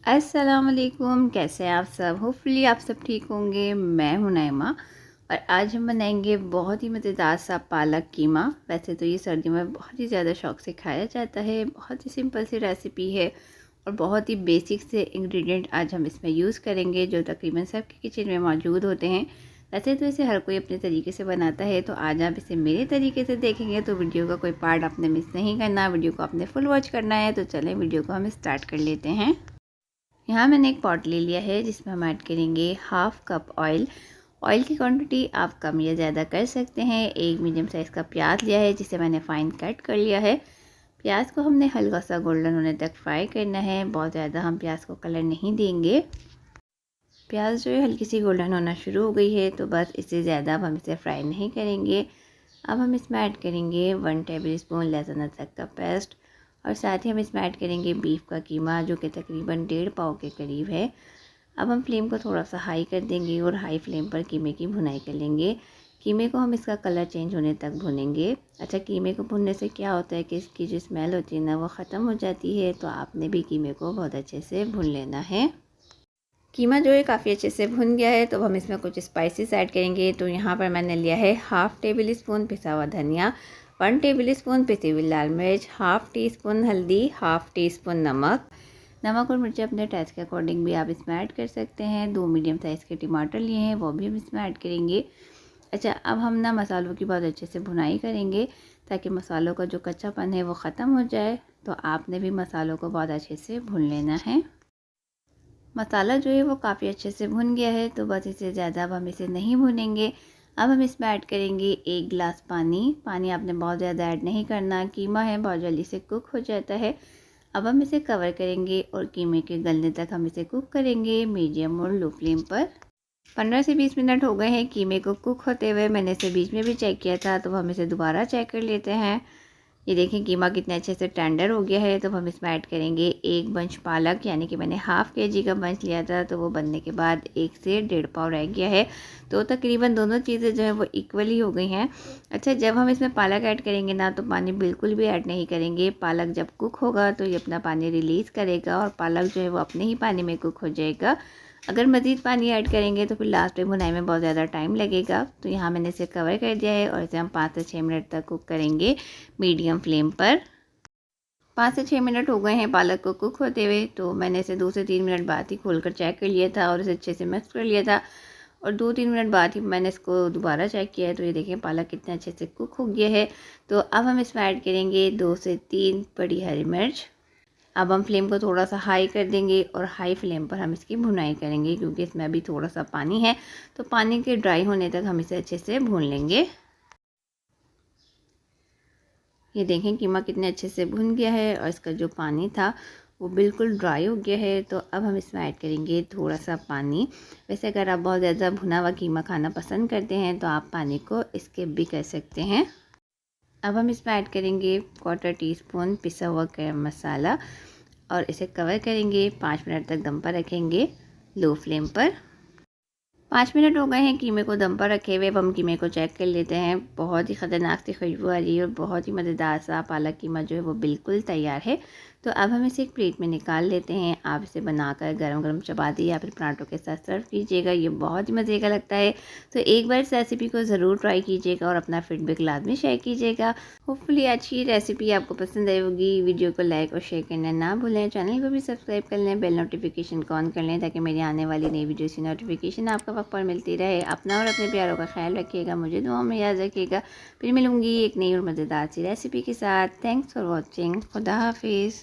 अस्सलाम वालेकुम। कैसे हैं आप सब? होपफुली आप सब ठीक होंगे। मैं हूं नईमा और आज हम बनाएंगे बहुत ही मज़ेदार सा पालक कीमा। वैसे तो ये सर्दियों में बहुत ही ज़्यादा शौक से खाया जाता है। बहुत ही सिंपल सी रेसिपी है और बहुत ही बेसिक से इंग्रेडिएंट आज हम इसमें यूज़ करेंगे जो तकरीबन सबके किचन में मौजूद होते हैं। वैसे तो इसे हर कोई अपने तरीके से बनाता है, तो आज आप इसे मेरे तरीके से देखेंगे तो वीडियो का कोई पार्ट आपने मिस नहीं करना। वीडियो को आपने फुल वॉच करना है। तो चलें वीडियो को हम स्टार्ट कर लेते हैं। यहाँ मैंने एक पॉट ले लिया है जिसमें हम ऐड करेंगे हाफ़ कप ऑयल। ऑयल की क्वांटिटी आप कम या ज़्यादा कर सकते हैं। एक मीडियम साइज़ का प्याज लिया है जिसे मैंने फ़ाइन कट कर लिया है। प्याज को हमने हल्का सा गोल्डन होने तक फ्राई करना है। बहुत ज़्यादा हम प्याज को कलर नहीं देंगे। प्याज जो है हल्की सी गोल्डन होना शुरू हो गई है, तो बस इससे ज़्यादा अब हम इसे फ्राई नहीं करेंगे। अब हम इसमें ऐड करेंगे 1 टेबल स्पून लहसुन अदरक का पेस्ट और साथ ही हम इसमें ऐड करेंगे बीफ का कीमा जो कि तकरीबन 1.5 पाव के करीब है। अब हम फ्लेम को थोड़ा सा हाई कर देंगे और हाई फ्लेम पर कीमे की भुनाई कर लेंगे। कीमे को हम इसका कलर चेंज होने तक भुनेंगे। अच्छा, कीमे को भुनने से क्या होता है कि इसकी जो स्मेल होती है ना वो ख़त्म हो जाती है, तो आपने भी कीमे को बहुत अच्छे से भुन लेना है। कीमा जो है काफ़ी अच्छे से भुन गया है, तो हम इसमें कुछ स्पाइसेस ऐड करेंगे। तो यहाँ पर मैंने लिया है हाफ़ टेबल स्पून पिसा हुआ धनिया, 1 टेबल स्पून पिसी हुई लाल मिर्च, हाफ़ टी स्पून हल्दी, हाफ़ टी स्पून नमक। नमक और मिर्ची अपने टेस्ट के अकॉर्डिंग भी आप इसमें ऐड कर सकते हैं। 2 मीडियम साइज़ के टमाटर लिए हैं, वो भी हम इसमें ऐड करेंगे। अच्छा, अब हम ना मसालों की बहुत अच्छे से भुनाई करेंगे ताकि मसालों का जो कच्चापन है वो ख़त्म हो जाए। तो आपने भी मसालों को बहुत अच्छे से भून लेना है। मसाला जो है वो काफ़ी अच्छे से भुन गया है, तो बस इससे ज़्यादा अब हम इसे नहीं भुनेंगे। अब हम इसमें ऐड करेंगे 1 गिलास पानी। पानी आपने बहुत ज़्यादा ऐड नहीं करना, कीमा है बहुत जल्दी से कुक हो जाता है। अब हम इसे कवर करेंगे और कीमे के गलने तक हम इसे कुक करेंगे मीडियम और लो फ्लेम पर। 15 से 20 मिनट हो गए हैं कीमे को कुक होते हुए। मैंने इसे बीच में भी चेक किया था, तो हम इसे दोबारा चेक कर लेते हैं। ये देखें कीमा कितने अच्छे से टेंडर हो गया है। तो हम इसमें ऐड करेंगे 1 बंच पालक, यानी कि मैंने हाफ़ केजी का बंच लिया था, तो वो बनने के बाद 1 से 1.5 पाव रह गया है। तो तकरीबन दोनों चीज़ें जो है वो इक्वली हो गई हैं। अच्छा, जब हम इसमें पालक ऐड करेंगे ना तो पानी बिल्कुल भी ऐड नहीं करेंगे। पालक जब कुक होगा तो ये अपना पानी रिलीज़ करेगा और पालक जो है वो अपने ही पानी में कुक हो जाएगा। अगर मज़ीद पानी ऐड करेंगे तो फिर लास्ट में भुनाई में बहुत ज़्यादा टाइम लगेगा। तो यहाँ मैंने इसे कवर कर दिया है और इसे हम 5 से 6 मिनट तक कुक करेंगे मीडियम फ्लेम पर। 5 से 6 मिनट हो गए हैं पालक को कुक होते हुए, तो मैंने इसे 2 से 3 मिनट बाद ही खोलकर चेक कर लिया था और इसे अच्छे से मिक्स कर लिया था। और 2-3 मिनट बाद ही मैंने इसको दोबारा चेक किया है, तो ये देखें पालक कितने अच्छे से कुक हो गया है। तो अब हम इसमें ऐड करेंगे 2 से 3 बड़ी हरी मिर्च। अब हम फ्लेम को थोड़ा सा हाई कर देंगे और हाई फ्लेम पर हम इसकी भुनाई करेंगे, क्योंकि इसमें अभी थोड़ा सा पानी है, तो पानी के ड्राई होने तक हम इसे अच्छे से भून लेंगे। ये देखें कीमा कितने अच्छे से भुन गया है और इसका जो पानी था वो बिल्कुल ड्राई हो गया है। तो अब हम इसमें ऐड करेंगे थोड़ा सा पानी। वैसे अगर आप बहुत ज़्यादा भुना हुआ कीमा खाना पसंद करते हैं तो आप पानी को स्किप भी कर सकते हैं। अब हम इसमें ऐड करेंगे 1/4 टीस्पून पिसा हुआ गरम मसाला और इसे कवर करेंगे। 5 मिनट तक दम पर रखेंगे लो फ्लेम पर। 5 मिनट हो गए हैं कीमे को दम पर रखे हुए। अब हम कीमे को चेक कर लेते हैं। बहुत ही ख़तरनाक सी खुशबू आ रही है और बहुत ही मज़ेदार सा पालक कीमा जो है वो बिल्कुल तैयार है। तो अब हम इसे एक प्लेट में निकाल लेते हैं। आप इसे बनाकर गरम गरम चपाती या फिर पराठों के साथ सर्व कीजिएगा, ये बहुत ही मज़े का लगता है। तो एक बार इस रेसिपी को ज़रूर ट्राई कीजिएगा और अपना फीडबैक लाजमी शेयर कीजिएगा। होपफुली आज की रेसिपी आपको पसंद आई होगी। वीडियो को लाइक और शेयर करना ना भूलें। चैनल को भी सब्सक्राइब कर लें, बेल नोटिफिकेशन को ऑन कर लें ताकि मेरी आने वाली नई वीडियोज़ की नोटिफिकेशन आपको वक्त पर मिलती रहे। अपना और अपने प्यारों का ख्याल रखिएगा, मुझे दुआओं में याद रखिएगा। फिर मिलूँगी एक नई और मज़ेदार सी रेसिपी के साथ। Thanks for watching. खुदा हाफिज़।